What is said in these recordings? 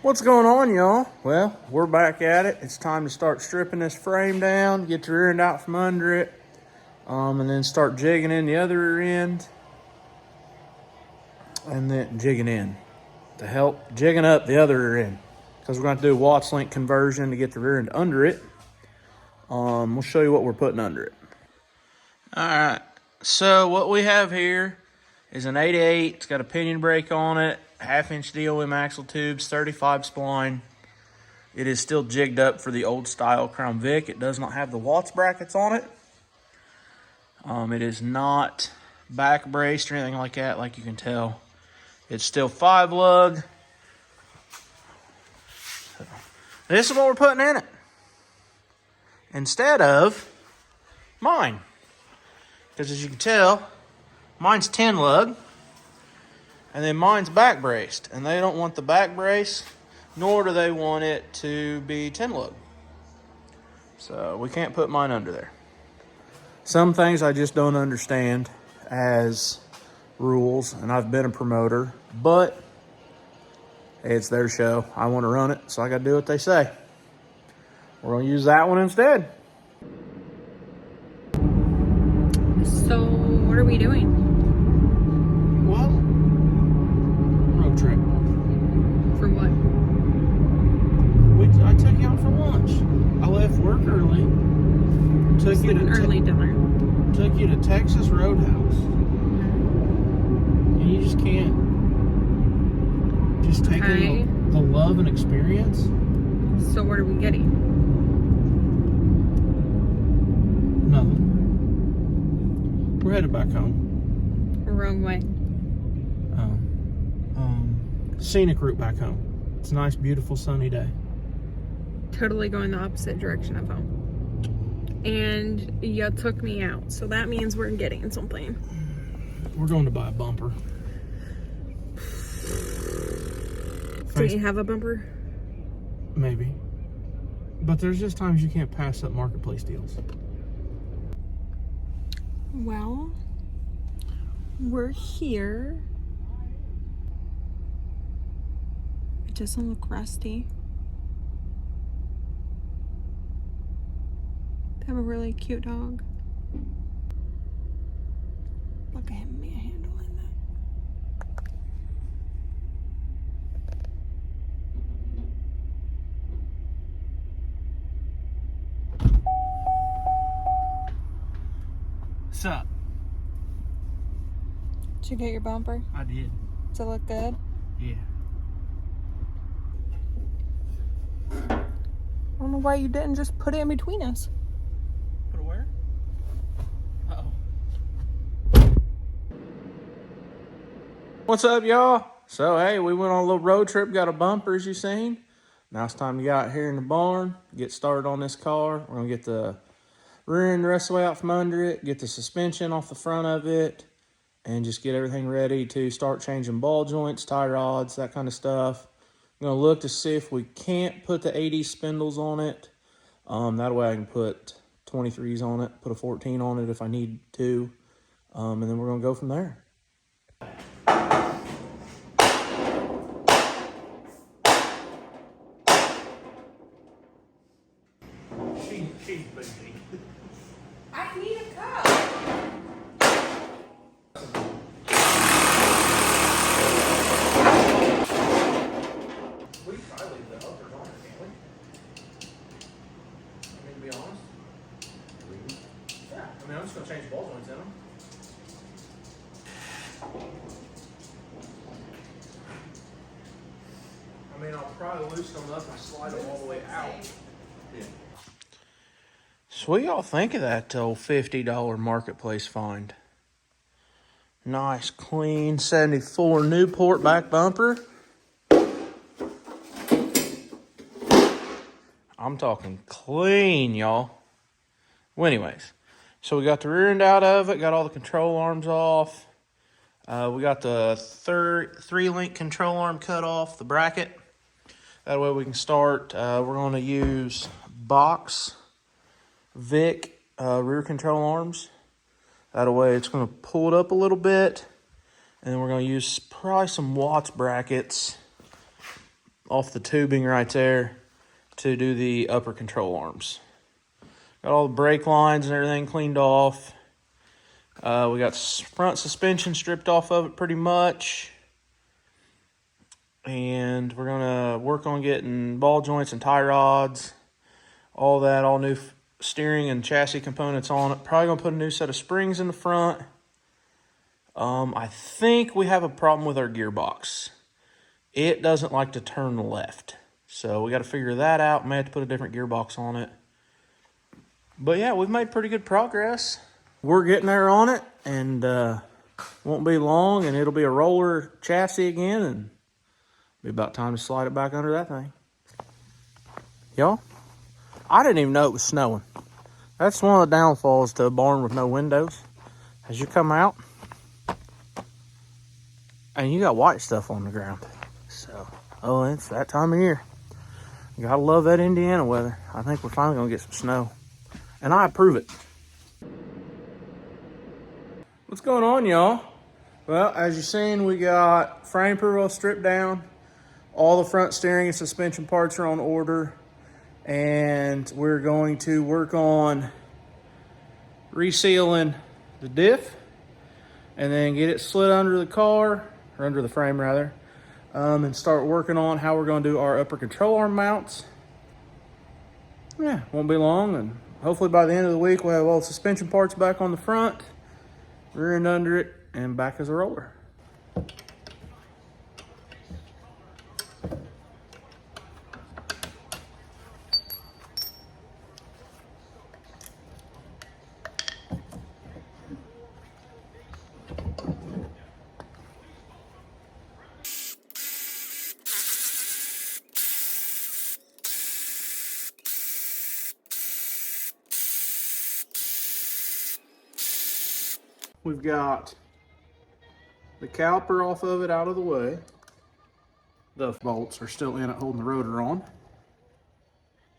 What's going on, y'all? Well, we're back at it. It's time to start stripping this frame down, get the rear end out from under it, and then start jigging in the other rear end, and then jigging in to help jigging up the other rear end, because we're going to do a Watts link conversion to get the rear end under it. We'll show you what we're putting under it. All right, so what we have here is an 88. It's got a pinion brake on it, 1/2-inch DOM axle tubes, 35 spline. It is still jigged up for the old style Crown Vic. It does not have the Watts brackets on it. It is not back braced or anything like that, like you can tell. It's still 5-lug. So, this is what we're putting in it, instead of mine. Because as you can tell, mine's 10-lug, and then mine's back braced, and they don't want the back brace, nor do they want it to be 10-lug. So we can't put mine under there. Some things I just don't understand as rules, and I've been a promoter, but it's their show. I want to run it, so I got to do what they say. We're going to use that one instead. So, what are we doing? Well, road trip. For what? I took you out for lunch. I left work early. Took Just you like to an early dinner. Took you to Texas Roadhouse. And you just can't just take in the love and experience. So what are we getting? Nothing. We're headed back home. Wrong way. Scenic route back home. It's a nice, beautiful, sunny day. Totally going the opposite direction of home. And you took me out. So that means we're getting something. We're going to buy a bumper. Do you have a bumper? Maybe. But there's just times you can't pass up marketplace deals. Well, we're here. It doesn't look rusty. They have a really cute dog. Look at him handling that. What's up? Did you get your bumper? I did. Does it look good? Yeah. I don't know why you didn't just put it in between us. Put it where? Uh-oh. What's up, y'all? So, hey, we went on a little road trip, got a bumper, as you seen. Now it's time to get out here in the barn, get started on this car. We're going to get the rear end the rest of the way out from under it, get the suspension off the front of it, and just get everything ready to start changing ball joints, tie rods, that kind of stuff. I'm going to look to see if we can't put the 80 spindles on it. That way I can put 23s on it, put a 14 on it if I need to, and then we're going to go from there. She's busy. I need a cup. We can probably leave the others on it, can't we? I mean, to be honest. Yeah, I mean, I'm just going to change ball joints in them. I mean, I'll probably loosen them up and slide them all the way out. Yeah. So what y'all think of that old $50 marketplace find? Nice, clean, 74 Newport back bumper. I'm talking clean, y'all. Well, anyways, so we got the rear end out of it, got all the control arms off. We got the 3-link control arm cut off, the bracket. That way we can start. We're going to use box Vic rear control arms. That way it's going to pull it up a little bit. And then we're going to use probably some Watts brackets off the tubing right there to do the upper control arms. Got all the brake lines and everything cleaned off. We got front suspension stripped off of it pretty much. And we're gonna work on getting ball joints and tie rods, all that, all new steering and chassis components on it. Probably gonna put a new set of springs in the front. I think we have a problem with our gearbox. It doesn't like to turn left. So we got to figure that out. May have to put a different gearbox on it. But yeah, we've made pretty good progress. We're getting there on it, and won't be long, and it'll be a roller chassis again, and be about time to slide it back under that thing. Y'all, I didn't even know it was snowing. That's one of the downfalls to a barn with no windows. As you come out, and you got white stuff on the ground. So, oh, it's that time of year. You gotta love that Indiana weather. I think we're finally gonna get some snow. And I approve it. What's going on, y'all? Well, as you've seen, we got frame pretty well stripped down. All the front steering and suspension parts are on order. And we're going to work on resealing the diff and then get it slid under the car, or under the frame rather, and start working on how we're going to do our upper control arm mounts. Yeah, won't be long, and hopefully by the end of the week we'll have all the suspension parts back on the front, rear end under it, and back as a roller. We've got the caliper off of it out of the way. The bolts are still in it holding the rotor on.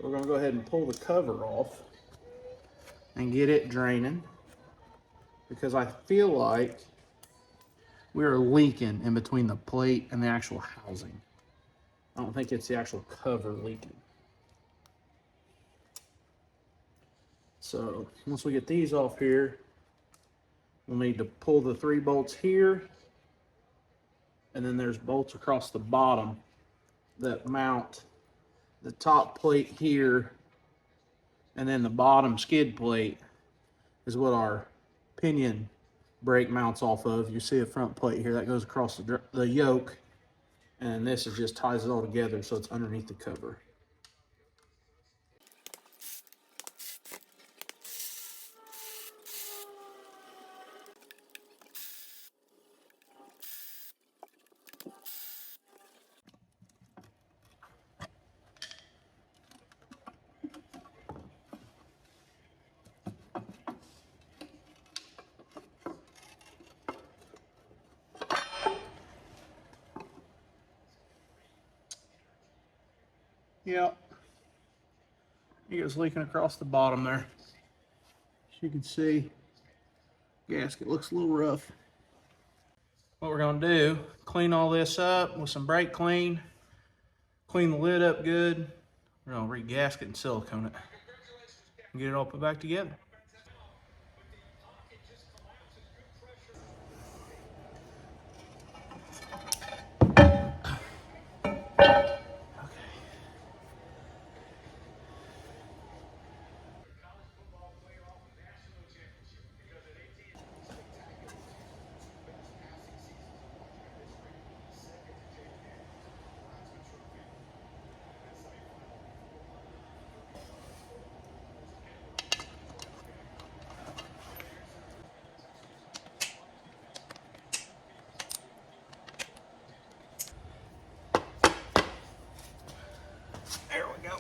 We're going to go ahead and pull the cover off and get it draining, because I feel like we're leaking in between the plate and the actual housing. I don't think it's the actual cover leaking. So once we get these off here, we'll need to pull the 3 bolts here, and then there's bolts across the bottom that mount the top plate here, and then the bottom skid plate is what our pinion brake mounts off of. You see a front plate here that goes across the yoke, and this is just ties it all together so it's underneath the cover. Yep. It was leaking across the bottom there. As you can see, gasket looks a little rough. What we're gonna do, clean all this up with some brake clean the lid up good. We're gonna re-gasket and silicone it and get it all put back together. There we go.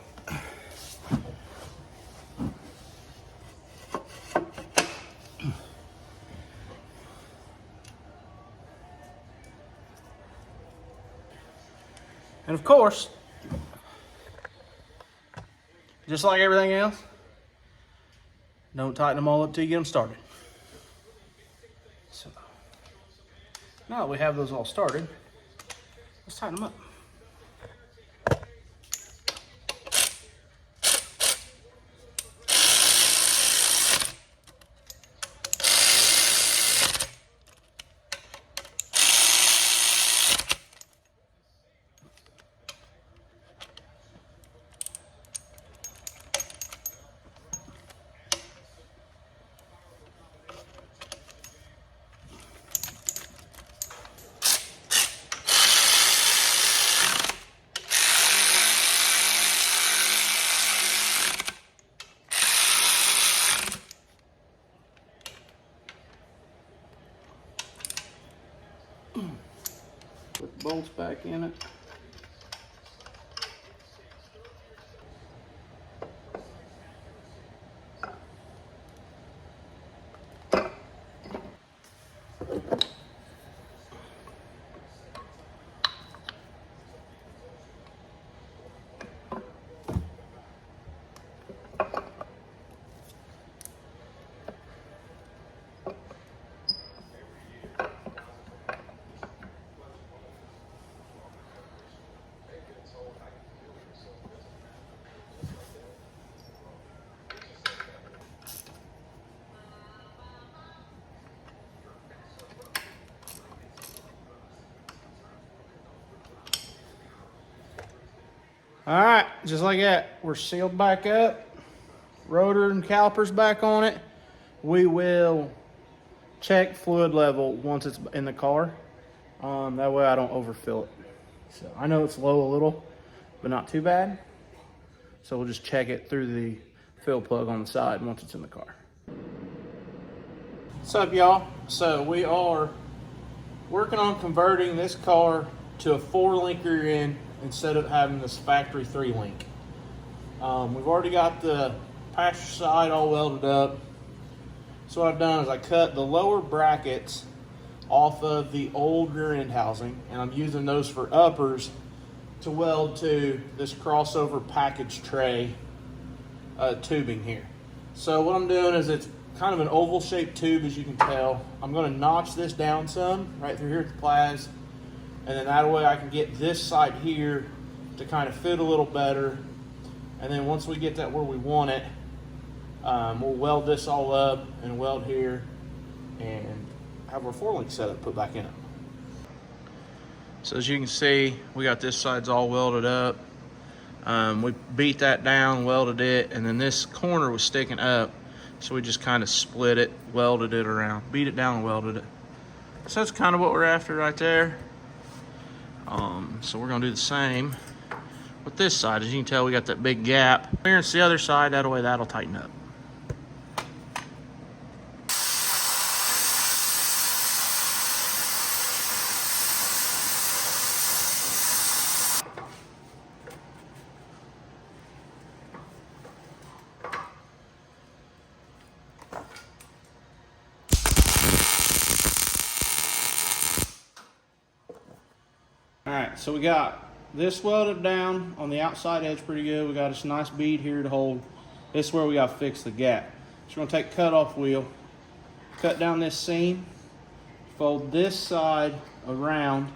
And of course, just like everything else, don't tighten them all up till you get them started. So now that we have those all started, let's tighten them up. bolts back in it. All right, just like that, we're sealed back up. Rotor and calipers back on it. We will check fluid level once it's in the car. That way I don't overfill it. So I know it's low a little, but not too bad. So we'll just check it through the fill plug on the side once it's in the car. What's up, y'all? So we are working on converting this car to a 4-link rear end instead of having this factory 3-link. We've already got the passenger side all welded up. So what I've done is I cut the lower brackets off of the old rear end housing, and I'm using those for uppers to weld to this crossover package tray tubing here. So what I'm doing is, it's kind of an oval shaped tube, as you can tell. I'm going to notch this down some right through here at the plas, and then that way I can get this side here to kind of fit a little better. And then once we get that where we want it, we'll weld this all up and weld here and have our 4-link setup put back in it. So as you can see, we got this side's all welded up. We beat that down, welded it, and then this corner was sticking up. So we just kind of split it, welded it around, beat it down and welded it. So that's kind of what we're after right there. So we're gonna do the same with this side. As you can tell, we got that big gap. Clearance the other side, that way that'll tighten up. All right, so we got this welded down on the outside edge pretty good. We got this nice bead here to hold. This is where we got to fix the gap. So we're going to take a cut-off wheel, cut down this seam, fold this side around,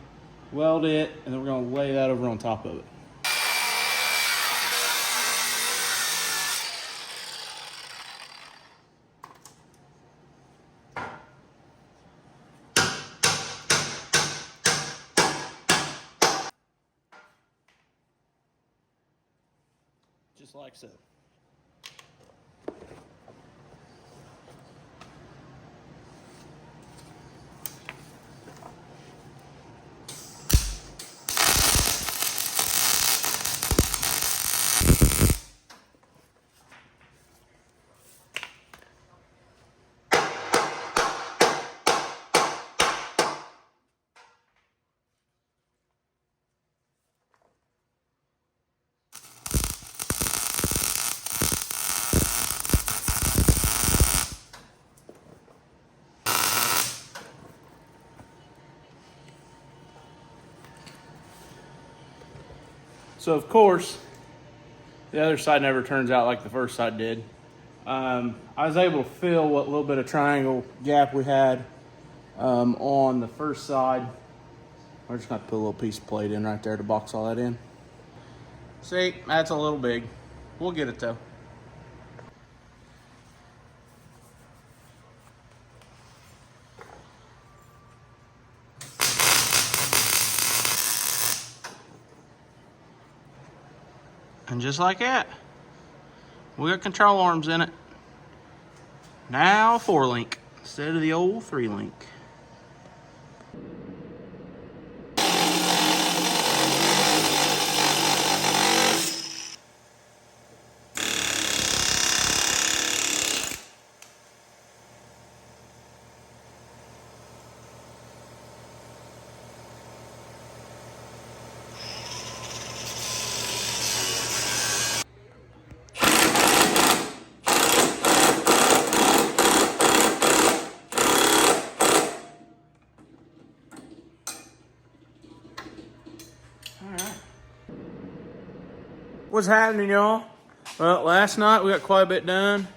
weld it, and then we're going to lay that over on top of it. Just like so. So of course, the other side never turns out like the first side did. I was able to fill what little bit of triangle gap we had on the first side. We're just going to put a little piece of plate in right there to box all that in. See, that's a little big. We'll get it though. And just like that, we got control arms in it. Now 4-link instead of the old 3-link. What's happening, y'all? Well, last night we got quite a bit done.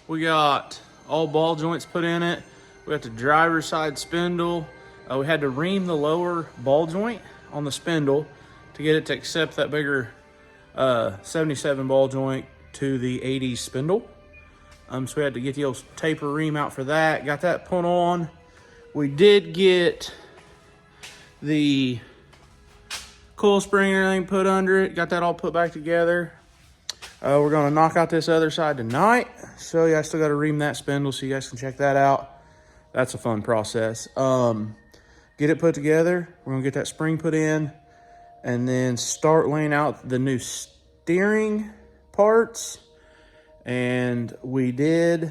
We got all ball joints put in it. We got the driver's side spindle. We had to ream the lower ball joint on the spindle to get it to accept that bigger 77 ball joint to the 80 spindle. So we had to get the old taper ream out for that. Got that put on. We did get the coil spring and everything put under it. Got that all put back together. We're gonna knock out this other side tonight. So yeah, I still gotta ream that spindle so you guys can check that out. That's a fun process. Get it put together. We're gonna get that spring put in and then start laying out the new steering parts. And we did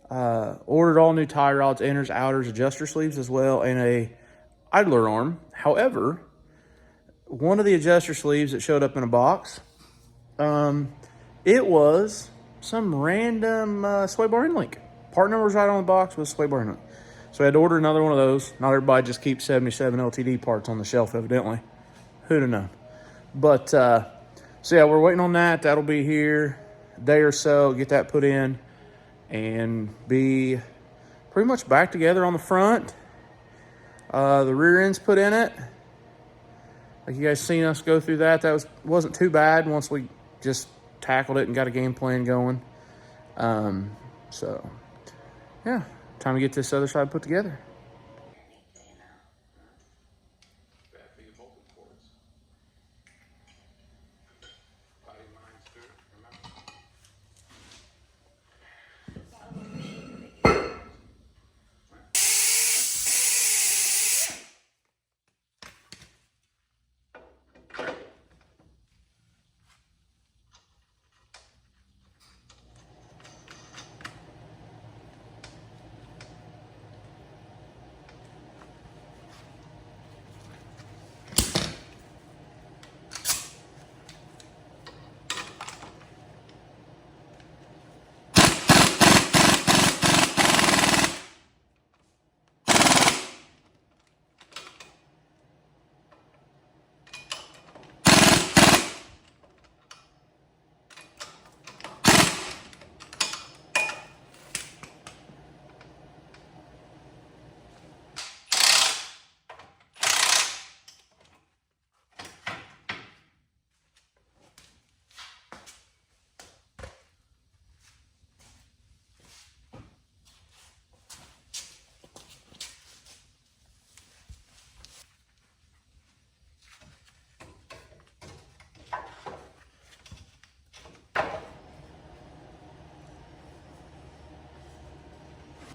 ordered all new tie rods, inners, outers, adjuster sleeves as well, and a idler arm. However, one of the adjuster sleeves that showed up in a box, it was some random sway bar end link. Part number was right on the box with sway bar end link. So I had to order another one of those. Not everybody just keeps 77 LTD parts on the shelf, evidently. Who'd have known? But, so yeah, we're waiting on that. That'll be here a day or so. Get that put in and be pretty much back together on the front. The rear end's put in it. Like you guys seen us go through that. That wasn't too bad once we just tackled it and got a game plan going. So, yeah, time to get this other side put together.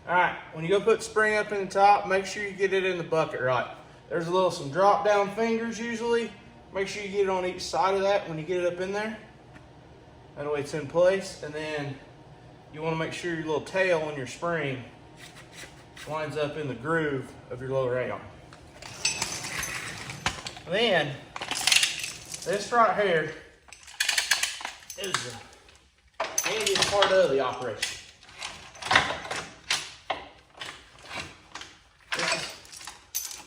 All right, when you go put spring up in the top, make sure you get it in the bucket right. There's some drop down fingers usually. Make sure you get it on each side of that when you get it up in there. That way it's in place. And then you want to make sure your little tail on your spring lines up in the groove of your lower arm. Then this right here is the handiest part of the operation.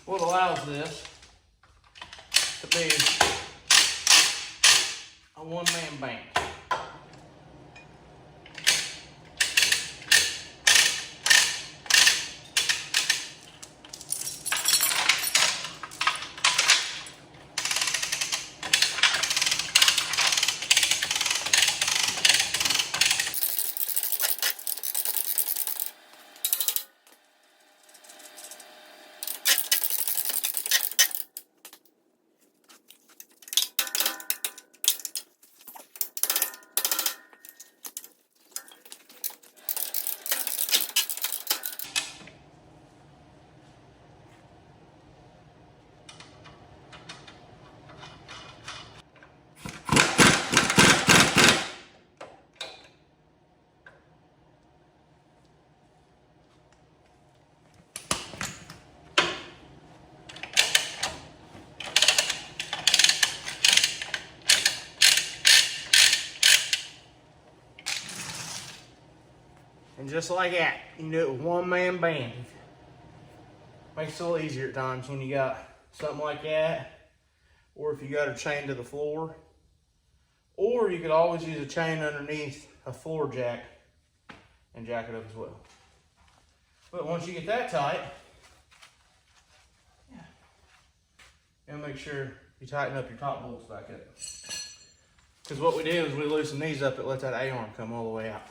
What allows this to be a one-man band. And just like that, you can do it with one-man band. Makes it a little easier at times when you got something like that, or if you got her chained to the floor. Or you could always use a chain underneath a floor jack and jack it up as well. But once you get that tight, you gotta make sure you tighten up your top bolts back up. Because what we did is we loosened these up, it lets that A-arm come all the way out.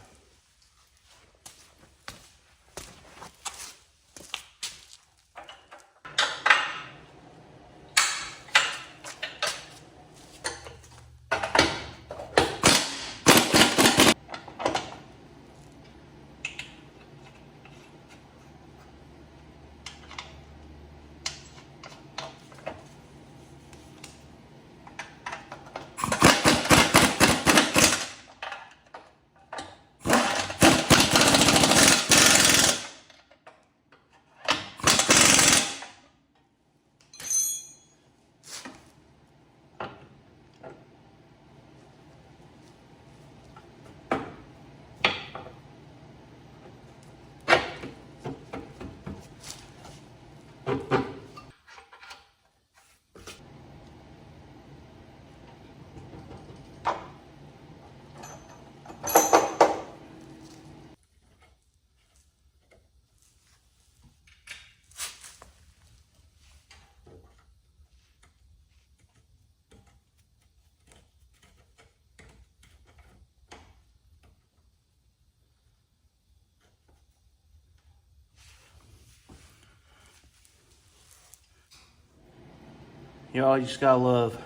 Y'all, you just gotta love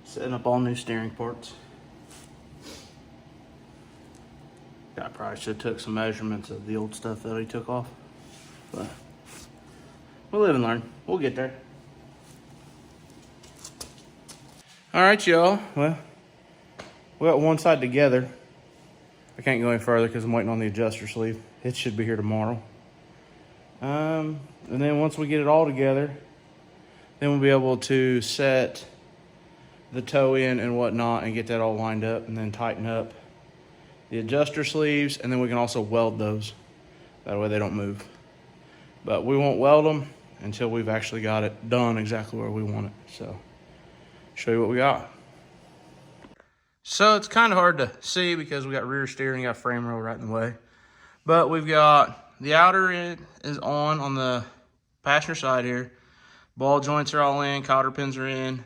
setting up all new steering parts. I probably should have took some measurements of the old stuff that he took off, but we'll live and learn. We'll get there. All right, y'all. Well, we got one side together. I can't go any further because I'm waiting on the adjuster sleeve. It should be here tomorrow. And then once we get it all together, then we'll be able to set the toe in and whatnot and get that all lined up, and then tighten up the adjuster sleeves, and then we can also weld those. That way they don't move. But we won't weld them until we've actually got it done exactly where we want it. So, show you what we got. So it's kind of hard to see because we got rear steering, got frame rail right in the way. But we've got the outer end is on the passenger side here. Ball joints are all in, cotter pins are in.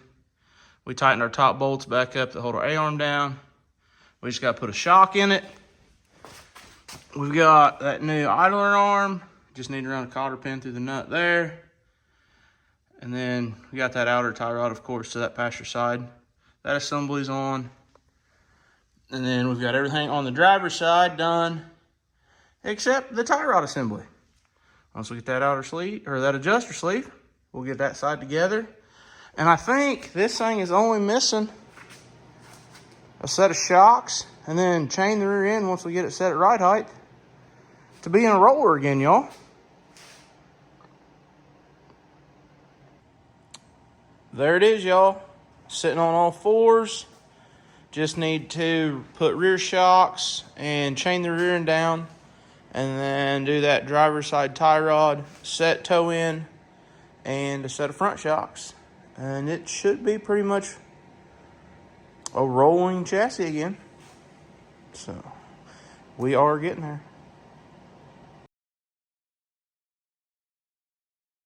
We tightened our top bolts back up to hold our A-arm down. We just got to put a shock in it. We've got that new idler arm. Just need to run a cotter pin through the nut there. And then we got that outer tie rod, of course, to that passenger side. That assembly's on. And then we've got everything on the driver's side done, except the tie rod assembly. Once we get that outer sleeve, or that adjuster sleeve, we'll get that side together. And I think this thing is only missing a set of shocks, and then chain the rear end once we get it set at right height to be in a roller again, y'all. There it is, y'all. Sitting on all fours. Just need to put rear shocks and chain the rear end down, and then do that driver's side tie rod, set toe in, and a set of front shocks. And it should be pretty much a rolling chassis again. So we are getting there.